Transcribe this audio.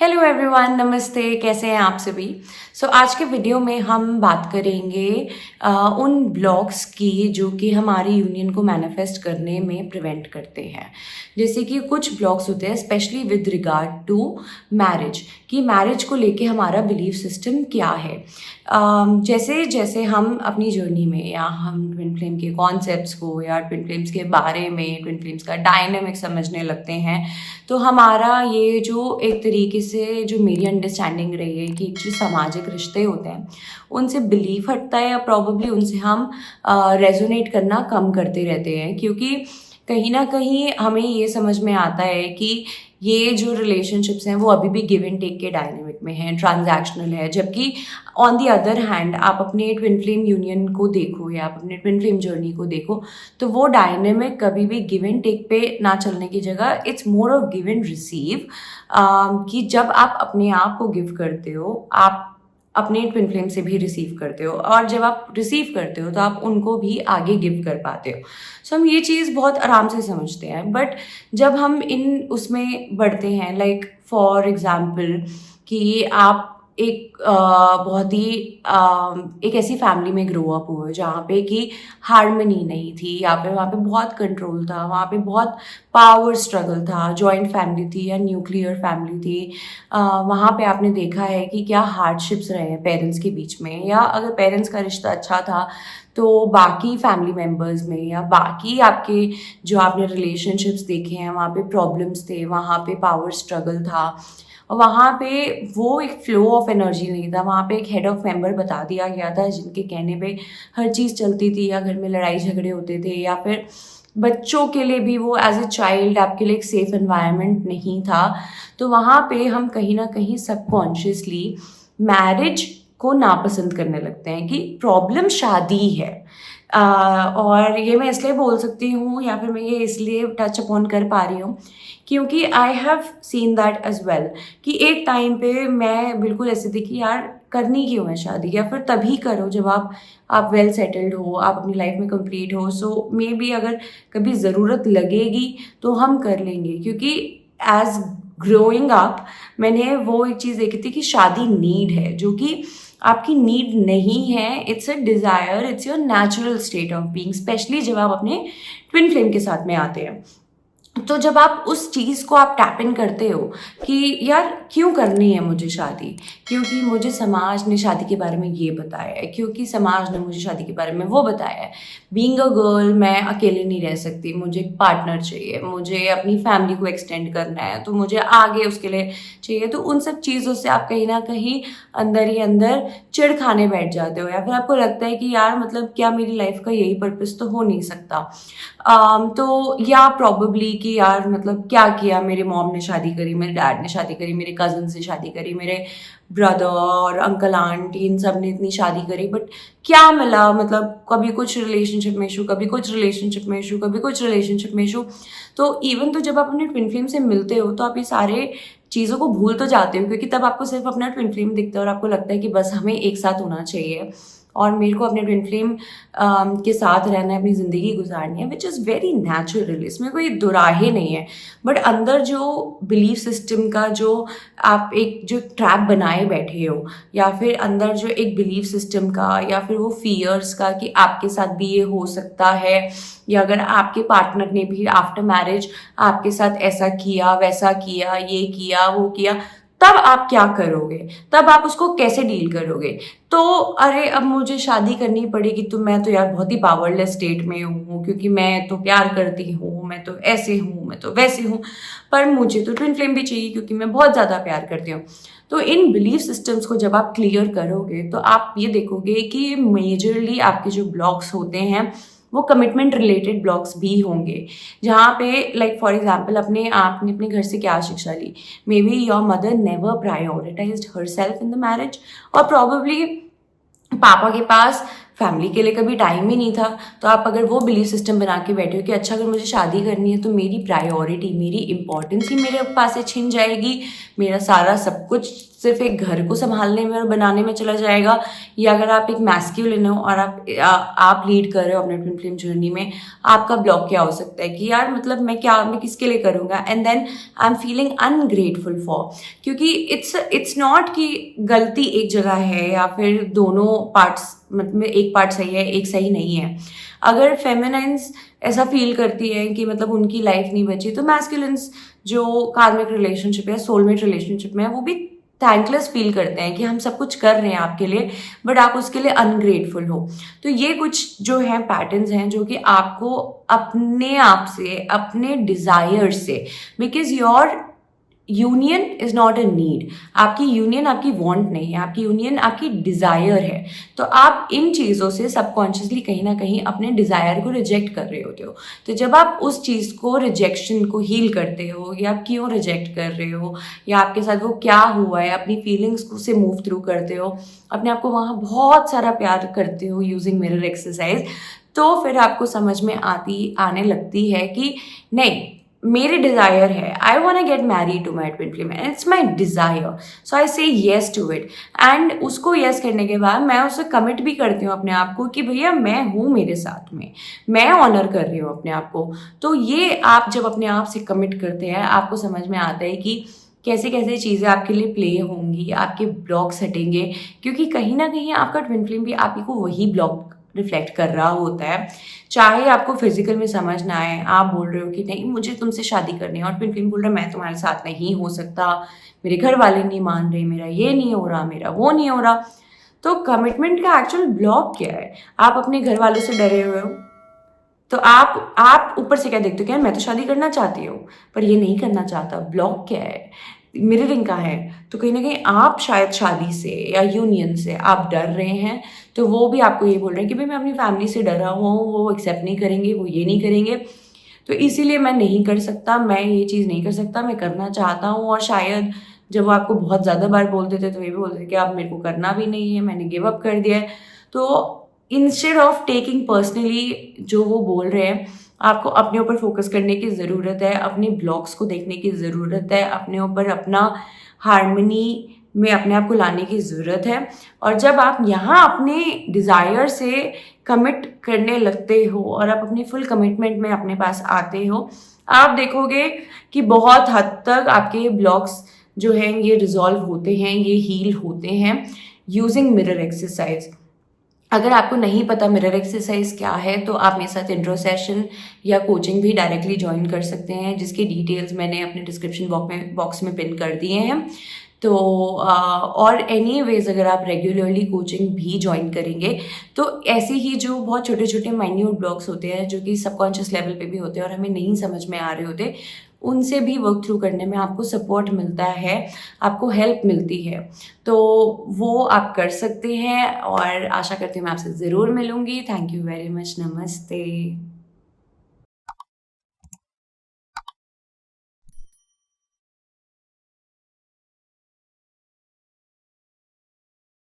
Hello everyone, नमस्ते। कैसे हैं आप सभी। आज के वीडियो में हम बात करेंगे उन ब्लॉक्स की जो कि हमारी यूनियन को मैनिफेस्ट करने में प्रिवेंट करते हैं। जैसे कि कुछ ब्लॉक्स होते हैं specially with regard to marriage, कि मैरिज को लेके हमारा बिलीफ सिस्टम क्या है। जैसे जैसे हम अपनी जर्नी में या हम ट्विन फ्लेम के कॉन्सेप्ट्स को या ट्विन फ्लेम्स के बारे में, ट्विन फ्लेम्स का डायनेमिक समझने लगते हैं, तो हमारा ये जो एक तरीके से जो मेरी अंडरस्टैंडिंग रही है कि जो सामाजिक रिश्ते होते हैं उनसे बिलीफ हटता है या प्रॉब्ली उनसे हम रेजोनेट करना कम करते रहते हैं, क्योंकि कहीं ना कहीं हमें ये समझ में आता है कि ये जो रिलेशनशिप्स हैं वो अभी भी गिव एंड टेक के डायनेमिक में हैं, ट्रांजैक्शनल है। जबकि ऑन दी अदर हैंड आप अपने ट्विन फ्लेम यूनियन को देखो या आप अपने ट्विन फ्लेम जर्नी को देखो तो वो डायनेमिक कभी भी गिव एंड टेक पे ना चलने की जगह it's more of give and receive. कि जब आप अपने आप को गिव करते हो आप अपने ट्विन फ्लेम से भी रिसीव करते हो, और जब आप रिसीव करते हो तो आप उनको भी आगे गिव कर पाते हो। हम ये चीज़ बहुत आराम से समझते हैं, बट जब हम इन उसमें बढ़ते हैं, लाइक फॉर एग्जाम्पल कि आप एक बहुत ही एक ऐसी फैमिली में ग्रो अप हुए जहाँ पे कि हार्मनी नहीं थी, या फिर वहाँ पे बहुत कंट्रोल था, वहाँ पे बहुत पावर स्ट्रगल था, जॉइंट फैमिली थी या न्यूक्लियर फैमिली थी। वहाँ पे आपने देखा है कि क्या हार्डशिप्स रहे हैं पेरेंट्स के बीच में, या अगर पेरेंट्स का रिश्ता अच्छा था तो बाकी फैमिली मेम्बर्स में या बाकी आपके जो आपने रिलेशनशिप्स देखे हैं वहाँ पे प्रॉब्लम्स थे, वहाँ पे पावर स्ट्रगल था, और वहाँ पे वो एक फ्लो ऑफ एनर्जी नहीं था। वहाँ पे एक हेड ऑफ मेंबर बता दिया गया था जिनके कहने पे हर चीज़ चलती थी, या घर में लड़ाई झगड़े होते थे, या फिर बच्चों के लिए भी वो एज ए चाइल्ड आपके लिए एक सेफ एनवायरनमेंट नहीं था। तो वहाँ पे हम कहीं ना कहीं सबकॉन्शियसली मैरिज को नापसंद करने लगते हैं कि प्रॉब्लम शादी है। और ये मैं इसलिए बोल सकती हूँ या फिर मैं ये इसलिए टच अपॉन कर पा रही हूँ क्योंकि I have seen that as well, कि एक टाइम पे मैं बिल्कुल ऐसे थी कि यार करनी क्यों है शादी, या फिर तभी करो जब आप वेल सेटल्ड हो, आप अपनी लाइफ में कंप्लीट हो। सो मे बी अगर कभी ज़रूरत लगेगी तो हम कर लेंगे, क्योंकि एज ग्रोइंग अप मैंने वो एक चीज़ देखी थी कि शादी नीड है, जो कि आपकी नीड नहीं है, it's a desire, it's your natural state of being, specially जब आप अपने ट्विन फ्लेम के साथ में आते हैं। तो जब आप उस चीज़ को आप टैप इन करते हो कि यार क्यों करनी है मुझे शादी, क्योंकि मुझे समाज ने शादी के बारे में ये बताया है, क्योंकि समाज ने मुझे शादी के बारे में वो बताया है। बीइंग अ गर्ल मैं अकेले नहीं रह सकती, मुझे एक पार्टनर चाहिए, मुझे अपनी फैमिली को एक्सटेंड करना है, तो मुझे आगे उसके लिए चाहिए। तो उन सब चीज़ों से आप कहीं ना कहीं अंदर ही अंदर चिढ़ खाने बैठ जाते हो, या फिर आपको लगता है कि यार मतलब क्या मेरी लाइफ का यही पर्पस तो हो नहीं सकता। तो या प्रॉबेबली कि यार मतलब क्या किया, मेरे मॉम ने शादी करी, मेरे डैड ने शादी करी, मेरे कज़न से शादी करी, मेरे ब्रदर और अंकल आंटी इन सब ने इतनी शादी करी, बट क्या मिला, मतलब कभी कुछ रिलेशनशिप में इशू, कभी कुछ रिलेशनशिप में इशू, कभी कुछ रिलेशनशिप में इशू। तो इवन तो जब आप अपने ट्विन फ्लेम से मिलते हो तो आप ये सारे चीज़ों को भूल तो जाते हो, क्योंकि तब आपको सिर्फ अपना ट्विन फ्लेम दिखता है और आपको लगता है कि बस हमें एक साथ होना चाहिए और मेरे को अपने ट्विन फ्लेम के साथ रहना है, अपनी ज़िंदगी गुजारनी है, विच इज़ वेरी नेचुरल, इसमें कोई दुराहे नहीं है। बट अंदर जो बिलीफ सिस्टम का जो आप एक जो ट्रैप बनाए बैठे हो, या फिर अंदर जो एक बिलीफ सिस्टम का या फिर वो फियर्स का कि आपके साथ भी ये हो सकता है, या अगर आपके पार्टनर ने भी आफ्टर मैरिज आपके साथ ऐसा किया, वैसा किया, ये किया, वो किया, तब आप क्या करोगे, तब आप उसको कैसे डील करोगे। तो अरे अब मुझे शादी करनी पड़ेगी तो मैं तो यार बहुत ही पावरलेस स्टेट में हूँ, क्योंकि मैं तो प्यार करती हूँ, मैं तो ऐसे हूँ, मैं तो वैसे हूँ, पर मुझे तो ट्विन फ्लेम भी चाहिए क्योंकि मैं बहुत ज़्यादा प्यार करती हूँ। तो इन बिलीफ सिस्टम्स को जब आप क्लियर करोगे तो आप ये देखोगे कि मेजरली आपके जो ब्लॉक्स होते हैं वो कमिटमेंट रिलेटेड ब्लॉक्स भी होंगे, जहाँ पे लाइक फॉर एग्जाम्पल आपने अपने घर से क्या शिक्षा ली, maybe your mother never prioritised herself in the marriage, और प्रॉबेबली पापा के पास फैमिली के लिए कभी टाइम ही नहीं था। तो आप अगर वो बिलीफ सिस्टम बना के बैठे हो कि अच्छा अगर मुझे शादी करनी है तो मेरी प्रायोरिटी, मेरी इंपॉर्टेंस ही मेरे पास से छिन जाएगी, मेरा सारा सब कुछ सिर्फ एक घर को संभालने में और बनाने में चला जाएगा, या अगर आप एक मैस्कुलिन हो और आप लीड कर रहे हो अपने ट्विन फ्लेम जर्नी में, आपका ब्लॉक क्या हो सकता है कि यार मतलब मैं किसके लिए करूँगा, and then I am feeling ungrateful for, क्योंकि इट्स नॉट कि गलती एक जगह है या फिर दोनों पार्ट्स, मतलब एक पार्ट सही है एक सही नहीं है। अगर फेमिनाइंस ऐसा फील करती है कि मतलब उनकी लाइफ नहीं बची, तो मैस्कुलिन्स जो कार्मिक रिलेशनशिप है, सोलमेट रिलेशनशिप में है, वो भी थैंकलेस फील करते हैं कि हम सब कुछ कर रहे हैं आपके लिए बट आप उसके लिए अनग्रेटफुल हो। तो ये कुछ जो है पैटर्न्स हैं जो कि आपको अपने आप से, अपने डिजायर से, because your union is not a need, आपकी यूनियन आपकी वांट नहीं है, आपकी यूनियन आपकी डिजायर है। तो आप इन चीज़ों से सबकॉन्शियसली कहीं ना कहीं अपने डिजायर को रिजेक्ट कर रहे होते हो। तो जब आप उस चीज़ को, रिजेक्शन को हील करते हो, या क्यों रिजेक्ट कर रहे हो, या आपके साथ वो क्या हुआ है, अपनी फीलिंग्स को से मूव थ्रू करते हो, अपने आप को वहाँ बहुत सारा प्यार करते हो यूजिंग मिरर एक्सरसाइज, तो फिर आपको समझ में आने लगती है कि नहीं, मेरे डिजायर है, I want get married to my twin flame and it's my desire, so I say yes to it. And उसको येस करने के बाद मैं उसे कमिट भी करती हूँ अपने आप को कि भैया मैं हूँ मेरे साथ में, मैं ऑनर कर रही हूँ अपने आप को। तो ये आप जब अपने आप से कमिट करते हैं, आपको समझ में आता है कि कैसे कैसे चीज़ें आपके लिए प्ले होंगी, आपके ब्लॉक्स हटेंगे, क्योंकि कहीं ना कहीं आपका ट्विन फ्लेम भी आप ही को वही ब्लॉक रिफ्लेक्ट कर रहा होता है। चाहे आपको फिजिकल में समझ ना आए, आप बोल रहे हो कि नहीं मुझे तुमसे शादी करनी है, और ट्विन फ्लेम बोल रहा है मैं तुम्हारे साथ नहीं हो सकता, मेरे घर वाले नहीं मान रहे, मेरा ये नहीं हो रहा, मेरा वो नहीं हो रहा। तो कमिटमेंट का एक्चुअल ब्लॉक क्या है? आप अपने घर वालों से डरे हुए हो, तो आप ऊपर से क्या देखते हो कि मैं तो शादी करना चाहती हूँ पर ये नहीं करना चाहता। ब्लॉक क्या है? मिररिंग का है। तो कहीं ना कहीं आप शायद शादी से या यूनियन से आप डर रहे हैं, तो वो भी आपको ये बोल रहे हैं कि भाई मैं अपनी फैमिली से डरा हुआ हूँ, वो एक्सेप्ट नहीं करेंगे, वो ये नहीं करेंगे, तो इसीलिए मैं नहीं कर सकता, मैं ये चीज़ नहीं कर सकता, मैं करना चाहता हूँ। और शायद जब वो आपको बहुत ज़्यादा बार बोलते थे तो ये भी बोलते थे कि आप मेरे को करना भी नहीं है, मैंने गिव अप कर दिया है। तो इंस्टेड ऑफ टेकिंग पर्सनली जो वो बोल रहे हैं, आपको अपने ऊपर फोकस करने की ज़रूरत है, अपने ब्लॉक्स को देखने की ज़रूरत है, अपने ऊपर अपना हार्मनी में अपने आप को लाने की ज़रूरत है। और जब आप यहाँ अपने डिज़ायर से कमिट करने लगते हो और आप अपनी फुल कमिटमेंट में अपने पास आते हो, आप देखोगे कि बहुत हद तक आपके ब्लॉक्स जो हैं ये रिजॉल्व होते हैं, ये हील होते हैं यूजिंग मिरर एक्सरसाइज। अगर आपको नहीं पता मिरर एक्सरसाइज क्या है, तो आप मेरे साथ इंट्रो सेशन या कोचिंग भी डायरेक्टली ज्वाइन कर सकते हैं, जिसकी डिटेल्स मैंने अपने डिस्क्रिप्शन बॉक्स में पिन कर दिए हैं। तो और एनी वेज अगर आप रेगुलरली कोचिंग भी ज्वाइन करेंगे, तो ऐसे ही जो बहुत छोटे छोटे माइन्यूट ब्लॉक्स होते हैं जो कि सबकॉन्शियस लेवल पे भी होते हैं और हमें नहीं समझ में आ रहे होते, उनसे भी वर्क थ्रू करने में आपको सपोर्ट मिलता है, आपको हेल्प मिलती है। तो वो आप कर सकते हैं और आशा करती हूँ मैं आपसे ज़रूर मिलूंगी। Thank you very much. नमस्ते।